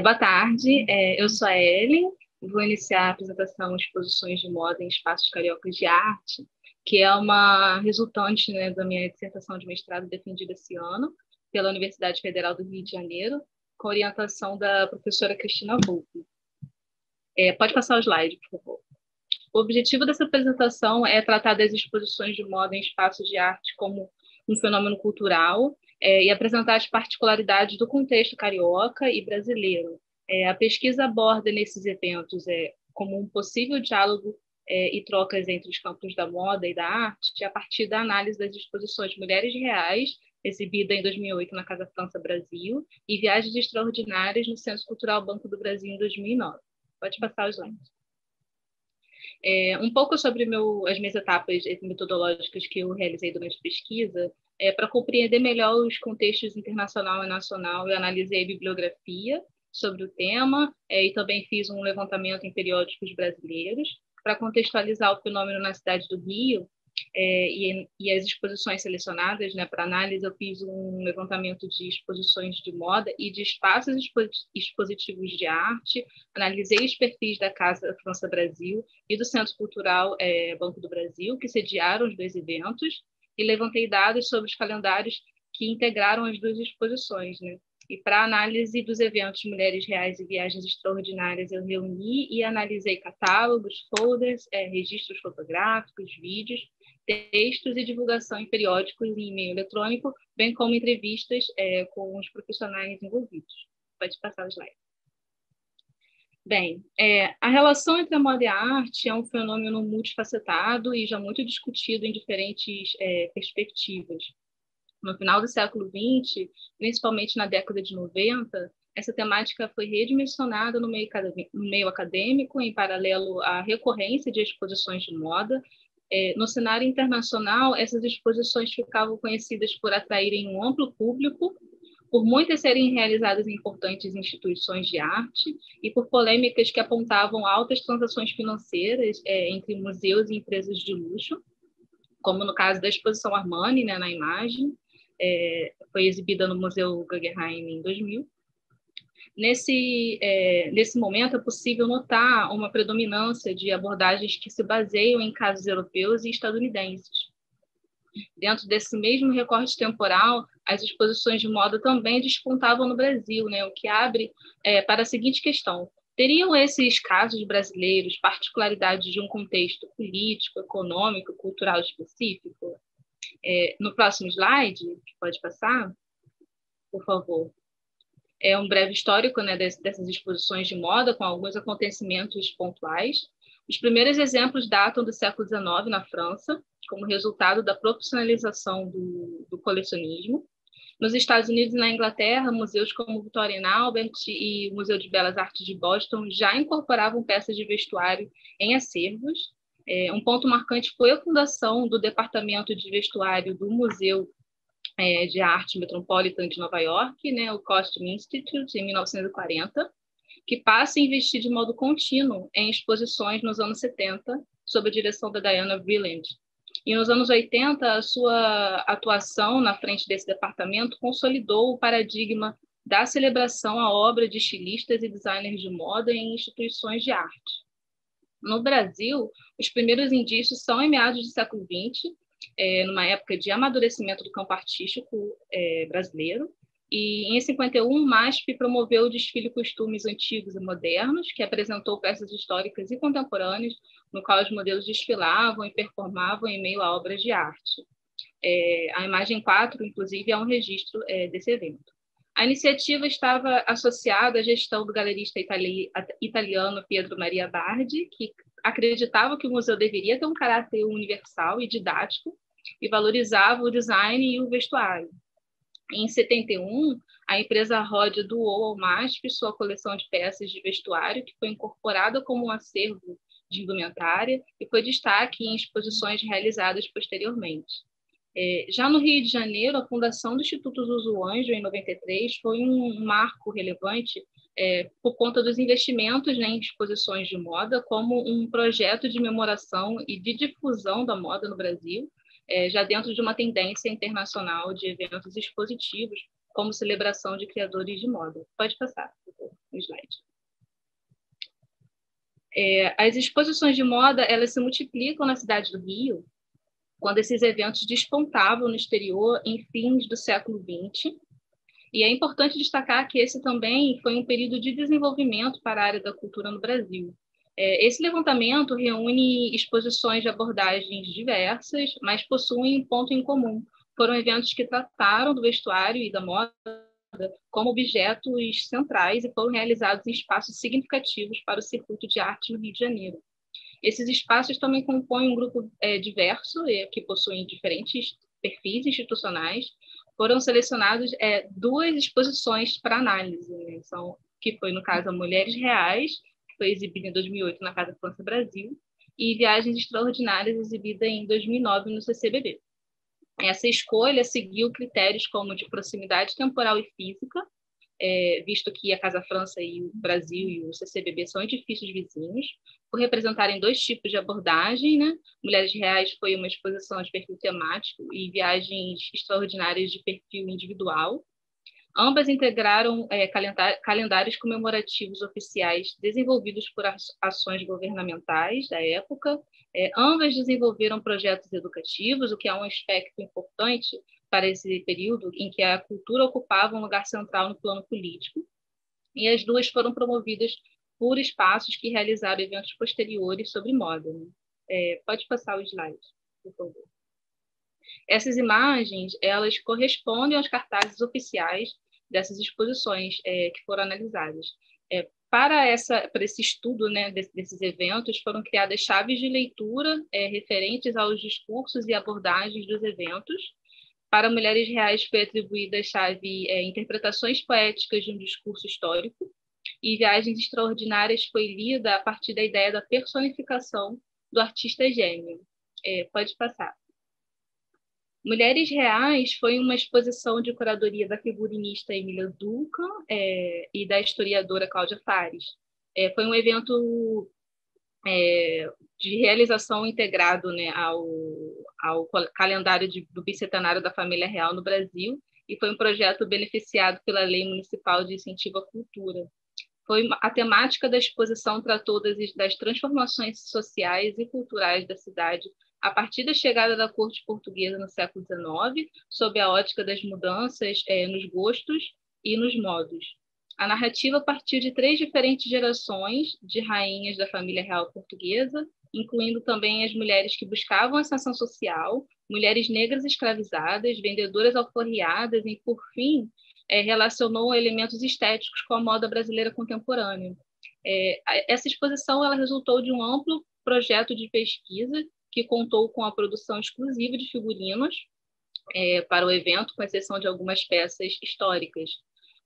Boa tarde, eu sou a Ellen, vou iniciar a apresentação de exposições de moda em espaços cariocas de arte, que é uma resultante, né, da minha dissertação de mestrado defendida esse ano pela Universidade Federal do Rio de Janeiro, com orientação da professora Cristina Volpi. Pode passar o slide, por favor. O objetivo dessa apresentação é tratar das exposições de moda em espaços de arte como um fenômeno cultural e apresentar as particularidades do contexto carioca e brasileiro. A pesquisa aborda nesses eventos como um possível diálogo e trocas entre os campos da moda e da arte a partir da análise das exposições Mulheres Reais, exibida em 2008 na Casa França Brasil, e Viagens Extraordinárias no Centro Cultural Banco do Brasil em 2009. Pode passar os slides. Um pouco sobre as minhas etapas metodológicas que eu realizei durante a pesquisa, para compreender melhor os contextos internacional e nacional, eu analisei bibliografia sobre o tema e também fiz um levantamento em periódicos brasileiros para contextualizar o fenômeno na cidade do Rio e as exposições selecionadas, né, para análise. Eu fiz um levantamento de exposições de moda e de espaços expositivos de arte, analisei os perfis da Casa França Brasil e do Centro Cultural Banco do Brasil, que sediaram os dois eventos, e levantei dados sobre os calendários que integraram as duas exposições, né? E para análise dos eventos Mulheres Reais e Viagens Extraordinárias, eu reuni e analisei catálogos, folders, registros fotográficos, vídeos, textos e divulgação em periódicos e e-mail eletrônico, bem como entrevistas com os profissionais envolvidos. Pode passar o slide. Bem, a relação entre a moda e a arte é um fenômeno multifacetado e já muito discutido em diferentes perspectivas. No final do século XX, principalmente na década de 90, essa temática foi redimensionada no meio acadêmico, em paralelo à recorrência de exposições de moda. No cenário internacional, essas exposições ficavam conhecidas por atraírem um amplo público, por muitas serem realizadas em importantes instituições de arte e por polêmicas que apontavam altas transações financeiras entre museus e empresas de luxo, como no caso da exposição Armani, né, na imagem, foi exibida no Museu Guggenheim em 2000. Nesse momento, é possível notar uma predominância de abordagens que se baseiam em casos europeus e estadunidenses. Dentro desse mesmo recorte temporal, as exposições de moda também despontavam no Brasil, né, o que abre para a seguinte questão: teriam esses casos brasileiros particularidades de um contexto político, econômico, cultural específico? No próximo slide, pode passar, por favor. É um breve histórico, né, dessas exposições de moda, com alguns acontecimentos pontuais. Os primeiros exemplos datam do século XIX na França, como resultado da profissionalização do colecionismo. Nos Estados Unidos e na Inglaterra, museus como o Victoria and Albert e o Museu de Belas Artes de Boston já incorporavam peças de vestuário em acervos. Um ponto marcante foi a fundação do Departamento de Vestuário do Museu de Arte Metropolitan de Nova York, né, o Costume Institute, em 1940, que passa a investir de modo contínuo em exposições nos anos 70, sob a direção da Diana Vreeland. E nos anos 80, a sua atuação na frente desse departamento consolidou o paradigma da celebração à obra de estilistas e designers de moda em instituições de arte. No Brasil, os primeiros indícios são em meados do século XX, numa época de amadurecimento do campo artístico brasileiro. E em 51, o MASP promoveu o desfile Costumes Antigos e Modernos, que apresentou peças históricas e contemporâneas, no qual os modelos desfilavam e performavam em meio a obras de arte. A imagem 4, inclusive, é um registro desse evento. A iniciativa estava associada à gestão do galerista italiano Pietro Maria Bardi, que acreditava que o museu deveria ter um caráter universal e didático e valorizava o design e o vestuário. Em 71, a empresa Rod doou ao MASP sua coleção de peças de vestuário, que foi incorporada como um acervo de indumentária e foi destaque em exposições realizadas posteriormente. Já no Rio de Janeiro, a fundação do Instituto Zuzu Anjo, em 93, foi um marco relevante por conta dos investimentos, né, em exposições de moda, como um projeto de memoração e de difusão da moda no Brasil, já dentro de uma tendência internacional de eventos expositivos, como celebração de criadores de moda. Pode passar, por favor. o slide. As exposições de moda, elas se multiplicam na cidade do Rio, quando esses eventos despontavam no exterior em fins do século XX. E é importante destacar que esse também foi um período de desenvolvimento para a área da cultura no Brasil. Esse levantamento reúne exposições de abordagens diversas, mas possuem um ponto em comum. Foram eventos que trataram do vestuário e da moda como objetos centrais e foram realizados em espaços significativos para o circuito de arte no Rio de Janeiro. Esses espaços também compõem um grupo diverso, que possuem diferentes perfis institucionais. Foram selecionados 2 exposições para análise, né? Que foi, no caso, a Mulheres Reais, que foi exibida em 2008 na Casa França Brasil, e Viagens Extraordinárias, exibida em 2009 no CCBB. Essa escolha seguiu critérios como de proximidade temporal e física, visto que a Casa França e o Brasil e o CCBB são edifícios vizinhos, por representarem 2 tipos de abordagem, né? Mulheres Reais foi uma exposição de perfil temático e Viagens Extraordinárias de perfil individual. Ambas integraram calendários comemorativos oficiais desenvolvidos por ações governamentais da época. Ambas desenvolveram projetos educativos, o que é um aspecto importante para esse período em que a cultura ocupava um lugar central no plano político. E as 2 foram promovidas por espaços que realizaram eventos posteriores sobre moda. Né? Pode passar o slide, por favor. Essas imagens, elas correspondem aos cartazes oficiais dessas exposições que foram analisadas. Para esse estudo, né, desses eventos, foram criadas chaves de leitura referentes aos discursos e abordagens dos eventos. Para Mulheres Reais foi atribuída a chave Interpretações Poéticas de um Discurso Histórico, e Viagens Extraordinárias foi lida a partir da ideia da personificação do artista gênio. Pode passar. Mulheres Reais foi uma exposição de curadoria da figurinista Emília Duncan e da historiadora Cláudia Fares. Foi um evento de realização integrado, né, ao calendário do bicentenário da família real no Brasil, e foi um projeto beneficiado pela Lei Municipal de Incentivo à Cultura. A temática da exposição tratou das transformações sociais e culturais da cidade a partir da chegada da corte portuguesa no século XIX, sob a ótica das mudanças nos gostos e nos modos. A narrativa partiu de 3 diferentes gerações de rainhas da família real portuguesa, incluindo também as mulheres que buscavam ascensão social, mulheres negras escravizadas, vendedoras alforriadas e, por fim, relacionou elementos estéticos com a moda brasileira contemporânea. Essa exposição ela resultou de um amplo projeto de pesquisa que contou com a produção exclusiva de figurinos para o evento, com exceção de algumas peças históricas.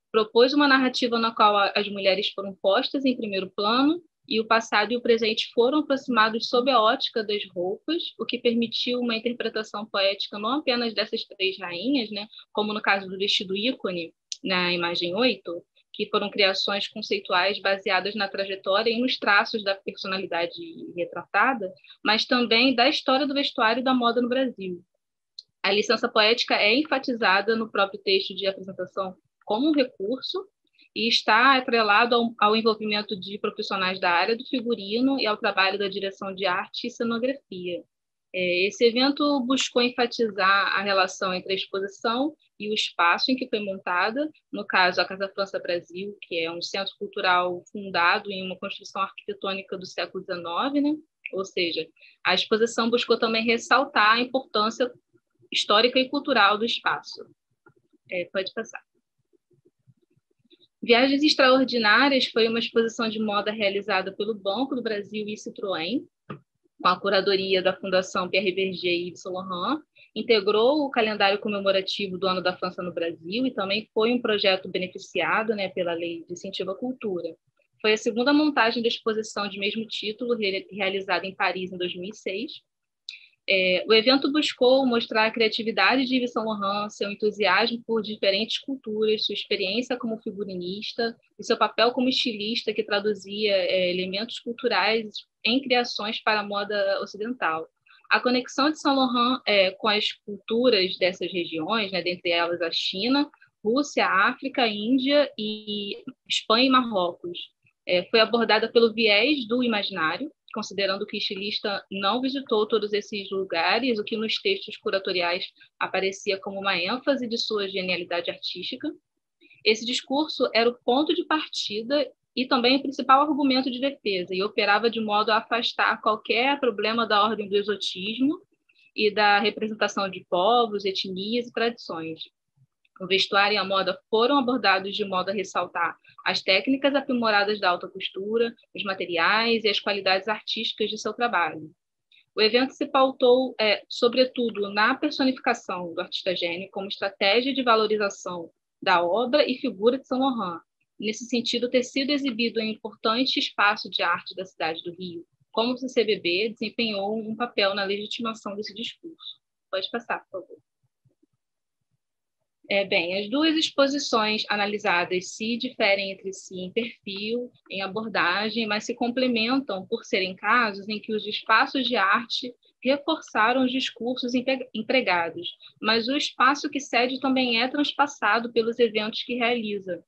Propôs uma narrativa na qual as mulheres foram postas em primeiro plano e o passado e o presente foram aproximados sob a ótica das roupas, o que permitiu uma interpretação poética não apenas dessas 3 rainhas, né, como no caso do vestido ícone, na imagem 8, que foram criações conceituais baseadas na trajetória e nos traços da personalidade retratada, mas também da história do vestuário e da moda no Brasil. A licença poética é enfatizada no próprio texto de apresentação como um recurso e está atrelado ao envolvimento de profissionais da área do figurino e ao trabalho da direção de arte e cenografia. Esse evento buscou enfatizar a relação entre a exposição e o espaço em que foi montada, no caso, a Casa França Brasil, que é um centro cultural fundado em uma construção arquitetônica do século XIX, né? Ou seja, a exposição buscou também ressaltar a importância histórica e cultural do espaço. Pode passar. Viagens Extraordinárias foi uma exposição de moda realizada pelo Banco do Brasil e Citroën, com a curadoria da Fundação Pierre Bergé e Yves Saint Laurent, integrou o calendário comemorativo do Ano da França no Brasil e também foi um projeto beneficiado, né, pela Lei de Incentivo à Cultura. Foi a segunda montagem da exposição de mesmo título, realizada em Paris em 2006. O evento buscou mostrar a criatividade de Yves Saint Laurent, seu entusiasmo por diferentes culturas, sua experiência como figurinista e seu papel como estilista que traduzia elementos culturais em criações para a moda ocidental. A conexão de Saint Laurent com as culturas dessas regiões, né, dentre elas a China, Rússia, África, Índia e Espanha e Marrocos. Foi abordada pelo viés do imaginário, considerando que o estilista não visitou todos esses lugares, o que nos textos curatoriais aparecia como uma ênfase de sua genialidade artística. Esse discurso era o ponto de partida e também o principal argumento de defesa, e operava de modo a afastar qualquer problema da ordem do exotismo e da representação de povos, etnias e tradições. O vestuário e a moda foram abordados de modo a ressaltar as técnicas aprimoradas da alta costura, os materiais e as qualidades artísticas de seu trabalho. O evento se pautou, sobretudo, na personificação do artista gênio como estratégia de valorização da obra e figura de Saint Laurent. Nesse sentido, ter sido exibido em importante espaço de arte da cidade do Rio, como o CCBB, desempenhou um papel na legitimação desse discurso. Pode passar, por favor. Bem, as duas exposições analisadas se diferem entre si em perfil, em abordagem, mas se complementam por serem casos em que os espaços de arte reforçaram os discursos empregados, mas o espaço que cede também é transpassado pelos eventos que realiza.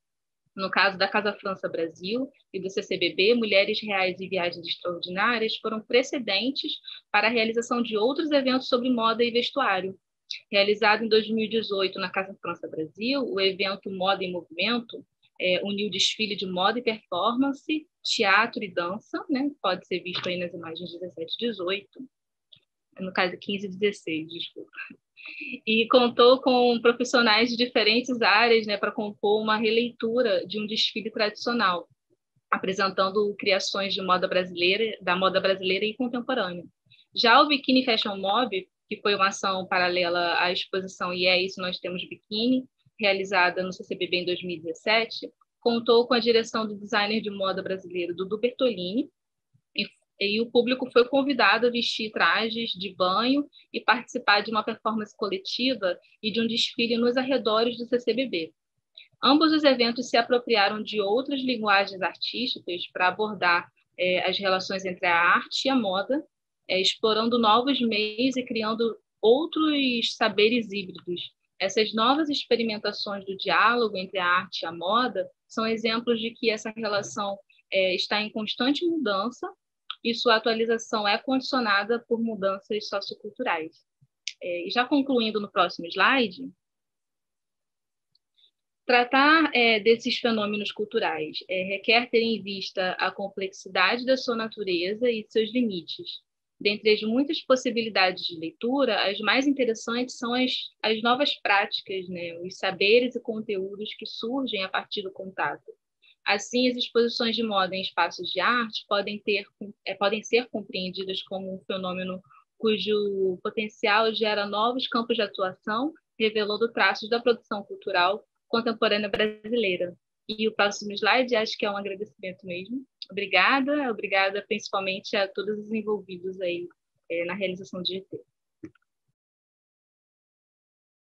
No caso da Casa França Brasil e do CCBB, Mulheres Reais e Viagens Extraordinárias foram precedentes para a realização de outros eventos sobre moda e vestuário. Realizado em 2018 na Casa França Brasil, o evento Moda em Movimento uniu desfile de moda e performance, teatro e dança, né? Pode ser visto aí nas imagens 17 e 18, no caso 15 e 16, desculpa. E contou com profissionais de diferentes áreas, né, para compor uma releitura de um desfile tradicional, apresentando criações de moda brasileira, da moda brasileira e contemporânea. Já o Biquíni Fashion Mob, que foi uma ação paralela à exposição E é Isso, Nós Temos Biquíni, realizada no CCBB em 2017, contou com a direção do designer de moda brasileiro Dudu Bertolini, e o público foi convidado a vestir trajes de banho e participar de uma performance coletiva e de um desfile nos arredores do CCBB. Ambos os eventos se apropriaram de outras linguagens artísticas para abordar as relações entre a arte e a moda, explorando novos meios e criando outros saberes híbridos. Essas novas experimentações do diálogo entre a arte e a moda são exemplos de que essa relação está em constante mudança e sua atualização é condicionada por mudanças socioculturais. Já concluindo no próximo slide, tratar desses fenômenos culturais requer ter em vista a complexidade da sua natureza e seus limites. Dentre as muitas possibilidades de leitura, as mais interessantes são as novas práticas, né? Os saberes e conteúdos que surgem a partir do contato. Assim, as exposições de moda em espaços de arte podem ser compreendidas como um fenômeno cujo potencial gera novos campos de atuação, revelando traços da produção cultural contemporânea brasileira. E o próximo slide, acho que é um agradecimento mesmo. Obrigada principalmente a todos os envolvidos aí na realização do GT.